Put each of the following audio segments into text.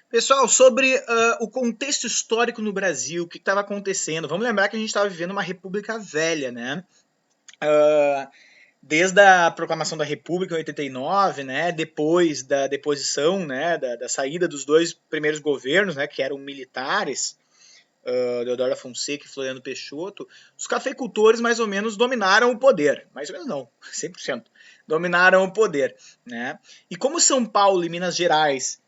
Pessoal, sobre o contexto histórico no Brasil, o que estava acontecendo, vamos lembrar que a gente estava vivendo uma república velha, né? Ah, Desde a proclamação da República em 89, né, depois da deposição, né, da saída dos dois primeiros governos, né, que eram militares, Deodoro da Fonseca e Floriano Peixoto, os cafeicultores mais ou menos dominaram o poder. Mais ou menos não, 100%. Dominaram o poder. Né? E como São Paulo e Minas Gerais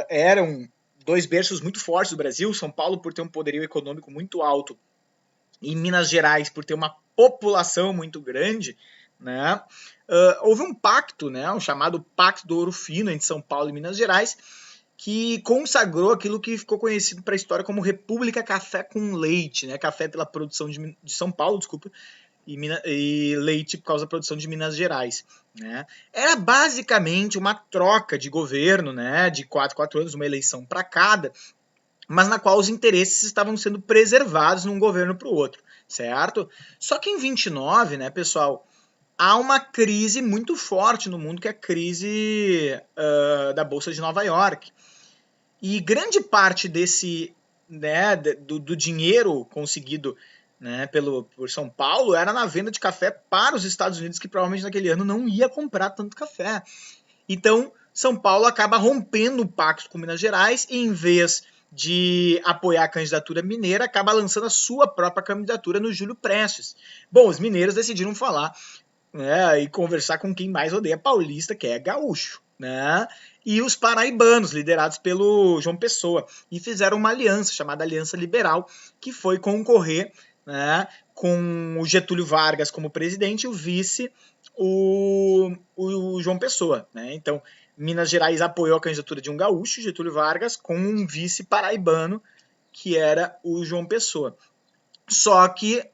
eram dois berços muito fortes do Brasil, São Paulo por ter um poderio econômico muito alto e Minas Gerais por ter uma população muito grande, né? Houve um pacto, né, um chamado Pacto do Ouro Fino entre São Paulo e Minas Gerais, que consagrou aquilo que ficou conhecido para a história como República Café com Leite, né? Café pela produção de São Paulo, desculpa, e leite por causa da produção de Minas Gerais. Né? Era basicamente uma troca de governo, né? De 4 anos, uma eleição para cada, mas na qual os interesses estavam sendo preservados num governo para o outro, certo? Só que em 29, né, pessoal, há uma crise muito forte no mundo, que é a crise da Bolsa de Nova York. E grande parte desse, né, do dinheiro conseguido, né, por São Paulo era na venda de café para os Estados Unidos, que provavelmente naquele ano não ia comprar tanto café. Então, São Paulo acaba rompendo o pacto com Minas Gerais e, em vez de apoiar a candidatura mineira, acaba lançando a sua própria candidatura no Júlio Prestes. Bom, os mineiros decidiram falar, né, e conversar com quem mais odeia paulista, que é gaúcho, né? E os paraibanos, liderados pelo João Pessoa, e fizeram uma aliança chamada Aliança Liberal, que foi concorrer, né, com o Getúlio Vargas como presidente e o vice, o João Pessoa. Né? Então, Minas Gerais apoiou a candidatura de um gaúcho, Getúlio Vargas, com um vice paraibano, que era o João Pessoa. Só que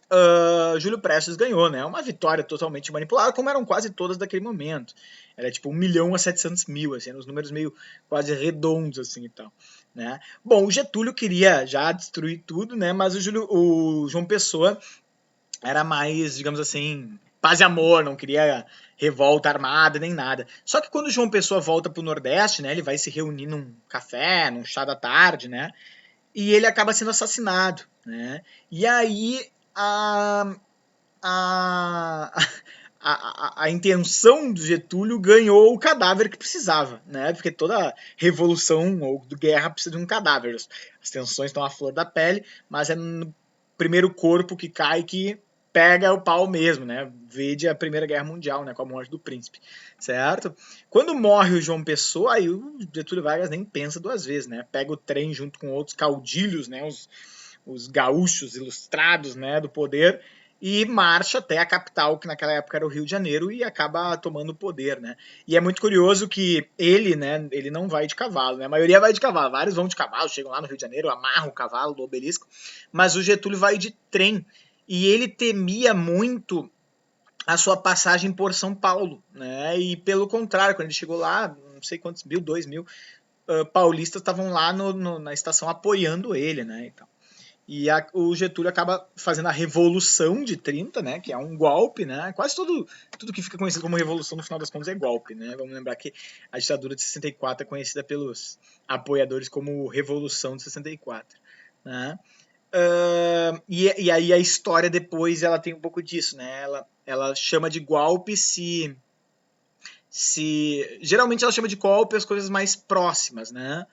Júlio Prestes ganhou, né? Uma vitória totalmente manipulada, como eram quase todas daquele momento. Era tipo 1.700.000, assim, eram os números meio quase redondos, assim e tal. Né? Bom, o Getúlio queria já destruir tudo, né? Mas o João Pessoa era mais, digamos assim, paz e amor, não queria revolta armada nem nada. Só que quando o João Pessoa volta pro Nordeste, né? Ele vai se reunir num café, num chá da tarde, né? E ele acaba sendo assassinado, né? E aí a, a intenção do Getúlio ganhou o cadáver que precisava, né? Porque toda revolução ou guerra precisa de um cadáver. As tensões estão à flor da pele, mas é no primeiro corpo que cai que pega o pau mesmo, né? Vede a Primeira Guerra Mundial, né? Com a morte do príncipe, certo? Quando morre o João Pessoa, aí o Getúlio Vargas nem pensa duas vezes, né? Pega o trem junto com outros caudilhos, né? Os gaúchos ilustrados, né? Do poder e marcha até a capital, que naquela época era o Rio de Janeiro, e acaba tomando o poder, né? E é muito curioso que ele, né, ele não vai de cavalo, né? A maioria vai de cavalo, vários vão de cavalo, chegam lá no Rio de Janeiro, amarram o cavalo do obelisco, mas o Getúlio vai de trem, e ele temia muito a sua passagem por São Paulo, né? E pelo contrário, quando ele chegou lá, não sei quantos mil, 2.000 paulistas estavam lá na estação apoiando ele, né? Então, e o Getúlio acaba fazendo a Revolução de 30, né, que é um golpe, né, quase tudo que fica conhecido como revolução no final das contas é golpe, né, vamos lembrar que a ditadura de 64 é conhecida pelos apoiadores como Revolução de 64, né. E aí a história depois ela tem um pouco disso, né, ela chama de golpe se geralmente ela chama de golpe as coisas mais próximas, né,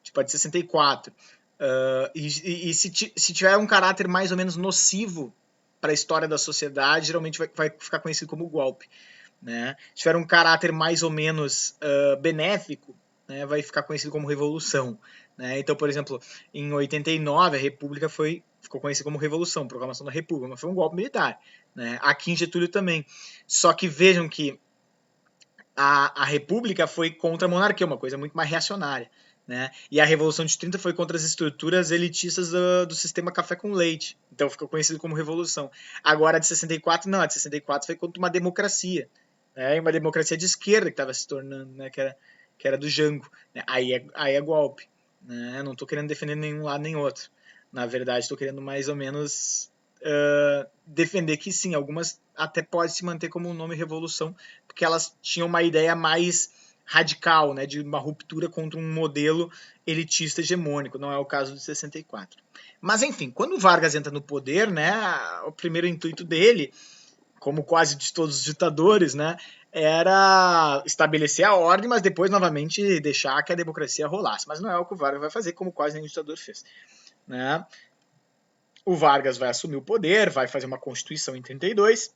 tipo a de 64. E se tiver um caráter mais ou menos nocivo para a história da sociedade, geralmente vai ficar conhecido como golpe. Né? Se tiver um caráter mais ou menos benéfico, né, vai ficar conhecido como revolução. Né? Então, por exemplo, em 89 a República ficou conhecida como Revolução, Proclamação da República, mas foi um golpe militar. Né? Aqui em Getúlio também. Só que vejam que a República foi contra a monarquia, uma coisa muito mais reacionária. Né? E a Revolução de 30 foi contra as estruturas elitistas do sistema café com leite. Então ficou conhecido como Revolução. Agora a de 64, não, a de 64 foi contra uma democracia. Né? Uma democracia de esquerda que estava se tornando, né? Que era do Jango. Né? Aí é golpe. Né? Não estou querendo defender nenhum lado nem outro. Na verdade, estou querendo mais ou menos defender que sim, algumas até pode se manter como o nome Revolução, porque elas tinham uma ideia mais radical, né, de uma ruptura contra um modelo elitista hegemônico, não é o caso de 64. Mas enfim, quando o Vargas entra no poder, né, o primeiro intuito dele, como quase de todos os ditadores, né, era estabelecer a ordem, mas depois novamente deixar que a democracia rolasse. Mas não é o que o Vargas vai fazer, como quase nenhum ditador fez, né? O Vargas vai assumir o poder, vai fazer uma constituição em 32,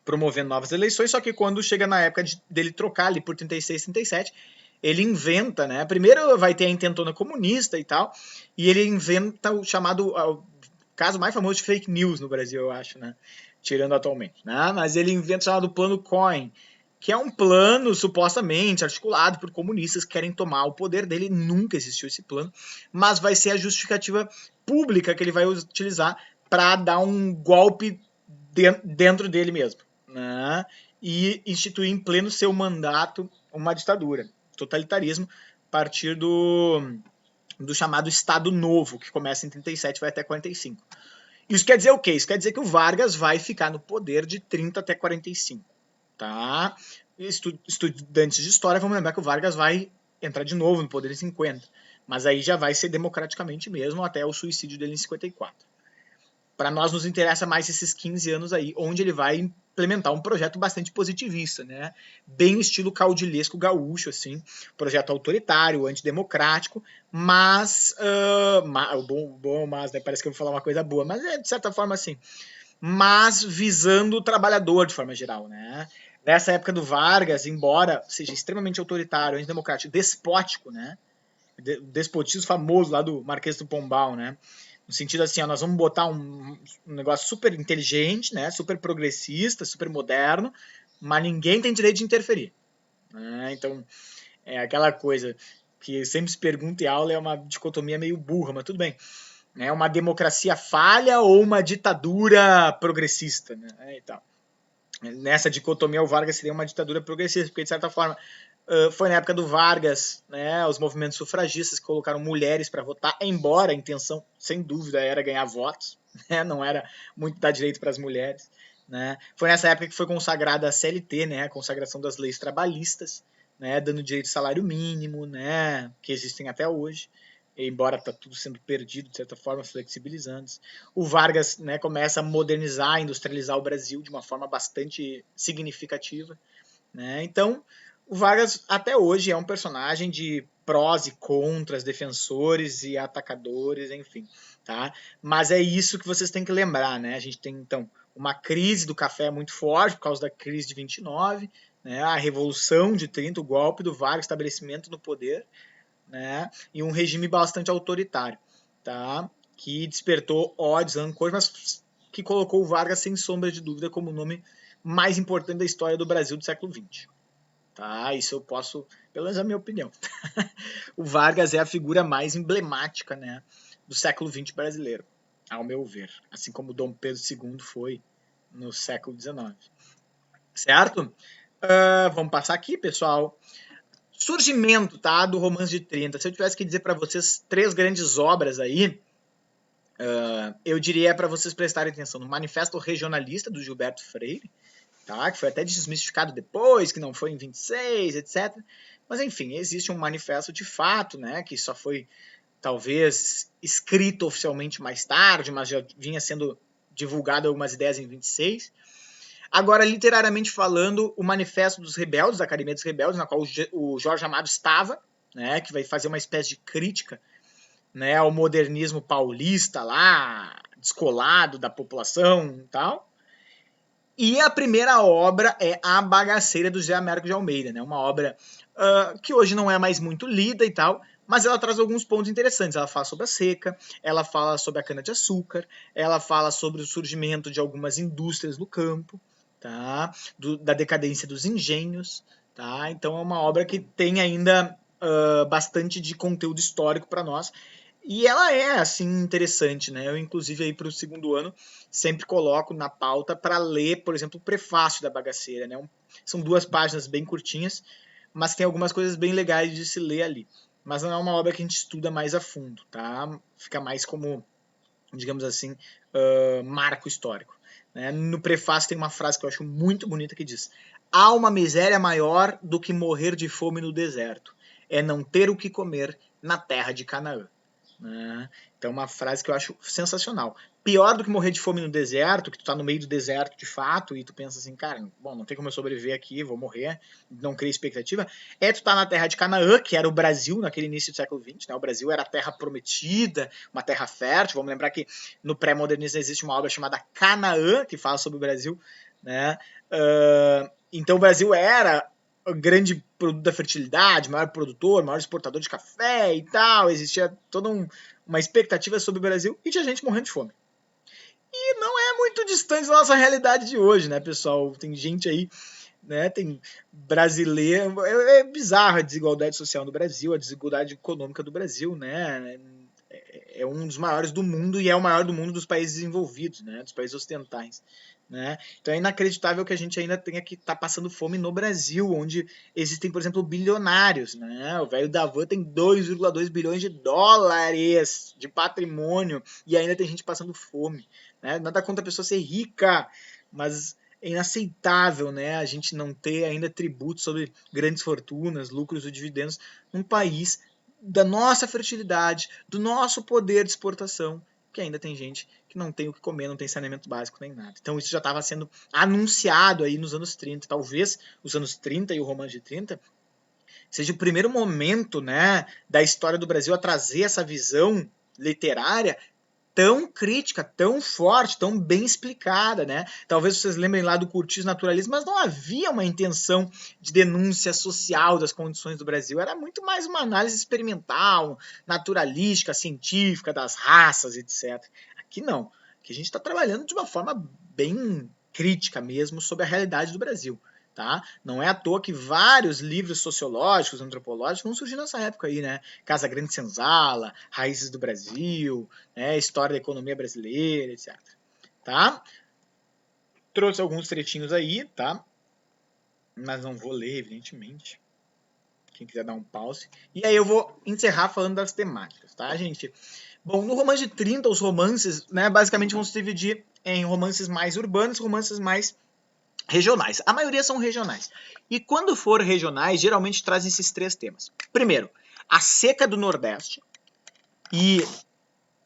promovendo novas eleições, só que quando chega na época dele trocar ali por 36, 37, ele inventa, né? Primeiro vai ter a intentona comunista e tal, e ele inventa o chamado, o caso mais famoso de fake news no Brasil, eu acho, né? Tirando atualmente, né? Mas ele inventa o chamado Plano Cohen, que é um plano supostamente articulado por comunistas que querem tomar o poder dele. Nunca existiu esse plano, mas vai ser a justificativa pública que ele vai utilizar para dar um golpe dentro dele mesmo, né? E instituir em pleno seu mandato uma ditadura, totalitarismo, a partir do chamado Estado Novo, que começa em 37 e vai até 45. Isso quer dizer o quê? Isso quer dizer que o Vargas vai ficar no poder de 30 até 45. Tá? Estudantes de história vão lembrar que o Vargas vai entrar de novo no poder em 50. Mas aí já vai ser democraticamente mesmo até o suicídio dele em 54. Para nós nos interessa mais esses 15 anos aí, onde ele vai implementar um projeto bastante positivista, né? Bem estilo caudilhesco gaúcho, assim, projeto autoritário, antidemocrático, mas mas, né? Parece que eu vou falar uma coisa boa, mas é de certa forma assim, mas visando o trabalhador de forma geral, né? Nessa época do Vargas, embora seja extremamente autoritário, antidemocrático, despótico, né? Despotismo famoso lá do Marquês do Pombal, né? No sentido assim, ó, nós vamos botar um negócio super inteligente, né? Super progressista, super moderno, mas ninguém tem direito de interferir, né? Então, é aquela coisa que sempre se pergunta em aula, é uma dicotomia meio burra, mas tudo bem. É uma democracia falha ou uma ditadura progressista, né? E tal. Nessa dicotomia, o Vargas seria uma ditadura progressista, porque, de certa forma, foi na época do Vargas, né, os movimentos sufragistas que colocaram mulheres para votar, embora a intenção, sem dúvida, era ganhar votos, né, não era muito dar direito para as mulheres. Né. Foi nessa época que foi consagrada a CLT, né, a consagração das leis trabalhistas, né, dando direito ao salário mínimo, né, que existem até hoje, embora está tudo sendo perdido, de certa forma, flexibilizando. O Vargas, né, começa a modernizar, industrializar o Brasil de uma forma bastante significativa. Né? Então, o Vargas até hoje é um personagem de prós e contras, defensores e atacadores, enfim. Tá? Mas é isso que vocês têm que lembrar. Né? A gente tem, então, uma crise do café muito forte por causa da crise de 29, né? A Revolução de 30, o golpe do Vargas, estabelecimento no poder, né? E um regime bastante autoritário, tá? Que despertou ódios, rancores, mas que colocou o Vargas, sem sombra de dúvida, como o nome mais importante da história do Brasil do século XX. Tá? Isso eu posso, pelo menos é a minha opinião. O Vargas é a figura mais emblemática, né, do século XX brasileiro, ao meu ver. Assim como Dom Pedro II foi no século XIX. Certo? Vamos passar aqui, pessoal. Surgimento, tá, do Romance de 30. Se eu tivesse que dizer para vocês 3 grandes obras aí, eu diria para vocês prestarem atenção no Manifesto Regionalista, do Gilberto Freire, tá, que foi até desmistificado depois, que não foi em 26, etc. Mas, enfim, existe um manifesto de fato, né, que só foi, talvez, escrito oficialmente mais tarde, mas já vinha sendo divulgado algumas ideias em 26. Agora, literariamente falando, o Manifesto dos Rebeldes, da Academia dos Rebeldes, na qual o Jorge Amado estava, né, que vai fazer uma espécie de crítica, né, ao modernismo paulista lá, descolado da população e tal. E a primeira obra é A Bagaceira, do José Américo de Almeida, né, uma obra que hoje não é mais muito lida e tal, mas ela traz alguns pontos interessantes. Ela fala sobre a seca, ela fala sobre a cana-de-açúcar, ela fala sobre o surgimento de algumas indústrias no campo, tá? Da decadência dos engenhos, tá? Então é uma obra que tem ainda bastante de conteúdo histórico para nós. E ela é, assim, interessante, né? Eu, inclusive, aí para o segundo ano, sempre coloco na pauta para ler, por exemplo, o prefácio da Bagaceira, né? São 2 páginas bem curtinhas, mas tem algumas coisas bem legais de se ler ali. Mas não é uma obra que a gente estuda mais a fundo, tá? Fica mais como, digamos assim, marco histórico. Né? No prefácio tem uma frase que eu acho muito bonita que diz: há uma miséria maior do que morrer de fome no deserto. É não ter o que comer na terra de Canaã. Né? Então, uma frase que eu acho sensacional. Pior do que morrer de fome no deserto, que tu tá no meio do deserto de fato, e tu pensa assim, cara, bom, não tem como eu sobreviver aqui, vou morrer, não cria expectativa, é tu tá na terra de Canaã, que era o Brasil naquele início do século XX, né? O Brasil era a terra prometida, uma terra fértil. Vamos lembrar que no pré-modernismo existe uma obra chamada Canaã, que fala sobre o Brasil, né? Então o Brasil era o grande produto da fertilidade, maior produtor, maior exportador de café e tal, existia toda uma expectativa sobre o Brasil e tinha gente morrendo de fome. E não é muito distante da nossa realidade de hoje, né, pessoal? Tem gente aí, né, tem brasileiro... É bizarro a desigualdade social no Brasil, a desigualdade econômica do Brasil, né? É um dos maiores do mundo e é o maior do mundo dos países desenvolvidos, né, dos países ocidentais. Né? Então é inacreditável que a gente ainda tenha que estar passando fome no Brasil, onde existem, por exemplo, bilionários. Né? O velho da van tem 2,2 bilhões de dólares de patrimônio e ainda tem gente passando fome. Né? Nada contra a pessoa ser rica, mas é inaceitável, né, a gente não ter ainda tributos sobre grandes fortunas, lucros ou dividendos num país da nossa fertilidade, do nosso poder de exportação, que ainda tem gente que não tem o que comer, não tem saneamento básico nem nada. Então isso já estava sendo anunciado aí nos anos 30. Talvez os anos 30 e o Romance de 30 seja o primeiro momento, né, da história do Brasil a trazer essa visão literária tão crítica, tão forte, tão bem explicada, né? Talvez vocês lembrem lá do Curtis Naturalismo, mas não havia uma intenção de denúncia social das condições do Brasil. Era muito mais uma análise experimental, naturalística, científica, das raças, etc. Aqui não. Aqui a gente está trabalhando de uma forma bem crítica mesmo sobre a realidade do Brasil. Tá? Não é à toa que vários livros sociológicos, antropológicos vão surgir nessa época aí, né? Casa Grande Senzala, Raízes do Brasil, né? História da economia brasileira, etc. Tá? Trouxe alguns trechinhos aí, tá? Mas não vou ler, evidentemente. Quem quiser dar um pause. E aí eu vou encerrar falando das temáticas, tá, gente? Bom, no Romance de 30, os romances, né, basicamente vão se dividir em romances mais urbanos e romances mais regionais. A maioria são regionais. E quando for regionais, geralmente trazem esses três temas. Primeiro, a seca do Nordeste e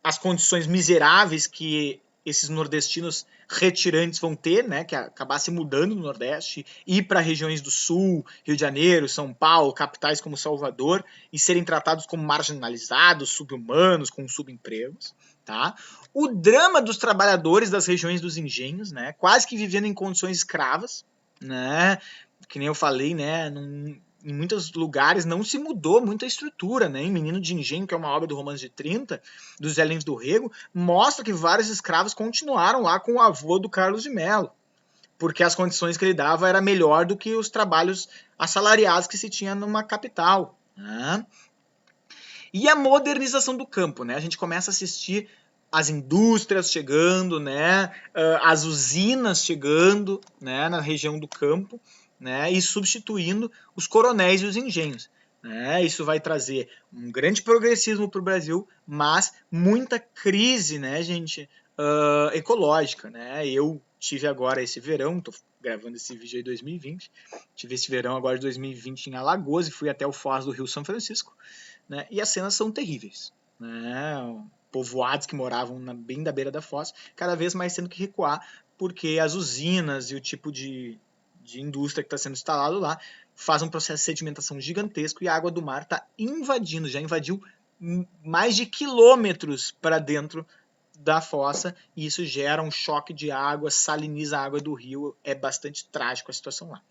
as condições miseráveis que esses nordestinos retirantes vão ter, né, que acabar se mudando no Nordeste, ir para regiões do Sul, Rio de Janeiro, São Paulo, capitais como Salvador, e serem tratados como marginalizados, subhumanos, com subempregos. Tá? O drama dos trabalhadores das regiões dos engenhos, né, quase que vivendo em condições escravas, né, que nem eu falei, né, em muitos lugares não se mudou muita estrutura, né? Em Menino de Engenho, que é uma obra do Romance de 30, do Zé Lins do Rego, mostra que vários escravos continuaram lá com o avô do Carlos de Melo, porque as condições que ele dava era melhor do que os trabalhos assalariados que se tinha numa capital. Né? E a modernização do campo, né? A gente começa a assistir as indústrias chegando, né? As usinas chegando, né? Na região do campo, né? E substituindo os coronéis e os engenhos. Né? Isso vai trazer um grande progressismo para o Brasil, mas muita crise, né, gente, ecológica. Né? Eu tive agora esse verão, estou gravando esse vídeo aí em 2020, tive esse verão agora de 2020 em Alagoas e fui até o Foz do Rio São Francisco. Né? E as cenas são terríveis. Né? Povoados que moravam bem da beira da foz, cada vez mais tendo que recuar, porque as usinas e o tipo de indústria que está sendo instalado lá faz um processo de sedimentação gigantesco e a água do mar está invadindo, já invadiu mais de quilômetros para dentro da fossa, e isso gera um choque de água, saliniza a água do rio, é bastante trágico a situação lá.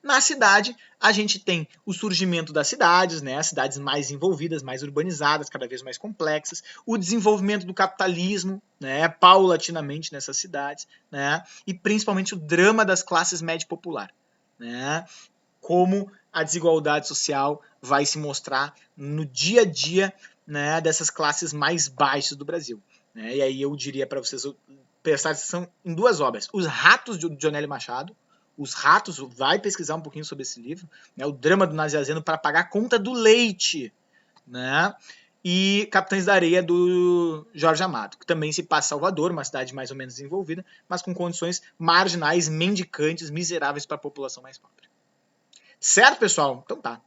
Na cidade, a gente tem o surgimento das cidades, né, as cidades mais envolvidas, mais urbanizadas, cada vez mais complexas, o desenvolvimento do capitalismo, né, paulatinamente nessas cidades, né, e principalmente o drama das classes médio popular, né, como a desigualdade social vai se mostrar no dia a dia, né, dessas classes mais baixas do Brasil. Né? E aí eu diria para vocês prestar atenção em duas obras. Os Ratos, de Dionélio Machado. Os Ratos, vai pesquisar um pouquinho sobre esse livro. Né? O drama do Nazianzeno para pagar a conta do leite. Né? e Capitães da Areia do Jorge Amado, que também se passa em Salvador, uma cidade mais ou menos desenvolvida, mas com condições marginais, mendicantes, miseráveis para a população mais pobre. Certo, pessoal? Então tá.